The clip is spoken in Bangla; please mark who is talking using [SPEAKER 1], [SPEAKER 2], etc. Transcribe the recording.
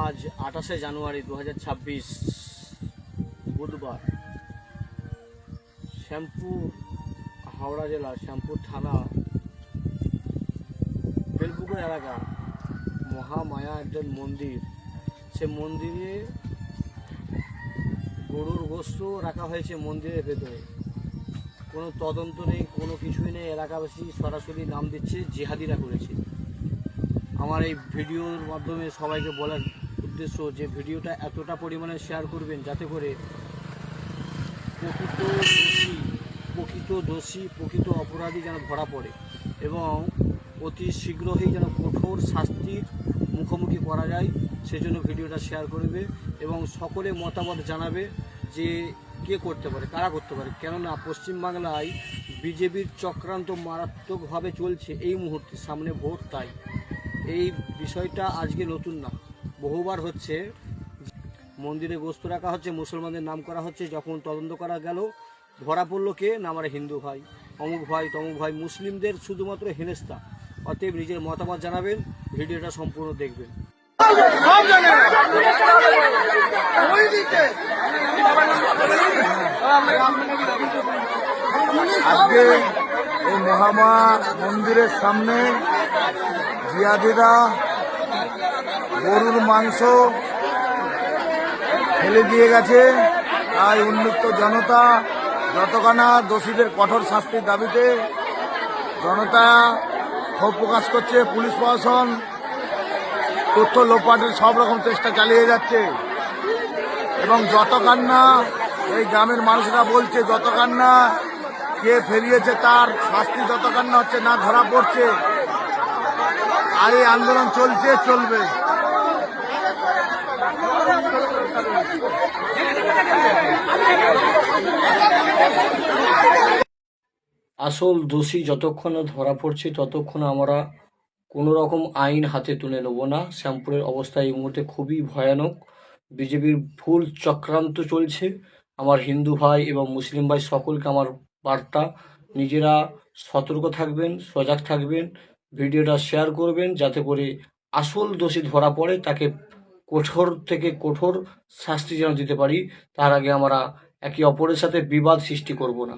[SPEAKER 1] আজ 28শে জানুয়ারি 2026 বুধবার শ্যামপুর হাওড়া জেলার শ্যামপুর থানা বেলপুকুর এলাকা মহামায়া একজন মন্দির, সে মন্দিরে গরুর গোস্ত রাখা হয়েছে মন্দিরের ভেতরে। কোনো তদন্ত নেই, কোনো কিছুই নেই। এলাকাবাসী সরাসরি নাম দিচ্ছে জিহাদিরা করেছে। আমার এই ভিডিওর মাধ্যমে সবাইকে বলার উদ্দেশ্য যে ভিডিওটা এতটা পরিমাণে শেয়ার করবেন যাতে করে প্রকৃত অপরাধী যেন ধরা পড়ে এবং অতি শীঘ্রই যেন কঠোর শাস্তির মুখোমুখি করা যায়, সেজন্য ভিডিওটা শেয়ার করবে এবং সকলে মতামত জানাবে যে কে করতে পারে, কারা করতে পারে। কেননা পশ্চিমবাংলায় বিজেপির চক্রান্ত মারাত্মকভাবে চলছে এই মুহূর্তে, সামনে ভোট, তাই এই বিষয়টা আজকে নতুন না, বহুবার হচ্ছে। মন্দিরে গোস্ত রাখা হচ্ছে, মুসলমানদের নাম করা হচ্ছে। যখন তদন্ত করা গেল ধরা পড়লো কে না, আমার হিন্দু ভাই, অমুক ভাই তমুক ভাই, মুসলিমদের শুধুমাত্র হেনস্থা। অতএব নিজের মতামত জানাবেন, ভিডিওটা সম্পূর্ণ দেখবেন।
[SPEAKER 2] আজকে এই মহামা মন্দিরের সামনে জিহাদিরা গরুর মাংস ফেলে দিয়ে গেছে। তাই উন্মুক্ত জনতা যতখানা দোষীদের কঠোর শাস্তির দাবিতে জনতা ক্ষোভ প্রকাশ করছে। পুলিশ প্রশাসন তথ্য লোপাটের সব রকম চেষ্টা চালিয়ে যাচ্ছে এবং যতক্ষণ না এই গ্রামের মানুষরা বলছে, যতক্ষণ না কে ফেরিয়েছে তার শাস্তি যতক্ষণ না হচ্ছে, না ধরা পড়ছে, আর এই আন্দোলন চলবে।
[SPEAKER 1] আসল দোষী যতক্ষণ ধরা পড়ছে ততক্ষণ আমরা কোনো রকম আইন হাতে তুলে নেব না। শ্যামপুরের অবস্থা এই মুহূর্তে খুবই ভয়ানক। বিজেপির ভুল চক্রান্ত চলছে। আমার হিন্দু ভাই এবং মুসলিম ভাই সকলকে আমার বার্তা, নিজেরা সতর্ক থাকবেন, সজাগ থাকবেন, ভিডিওটা শেয়ার করবেন যাতে করে আসল দোষী ধরা পড়ে, তাকে কঠোর থেকে কঠোর শাস্তি যেন দিতে পারি। তার আগে আমরা একে অপরের সাথে বিবাদ সৃষ্টি করব না।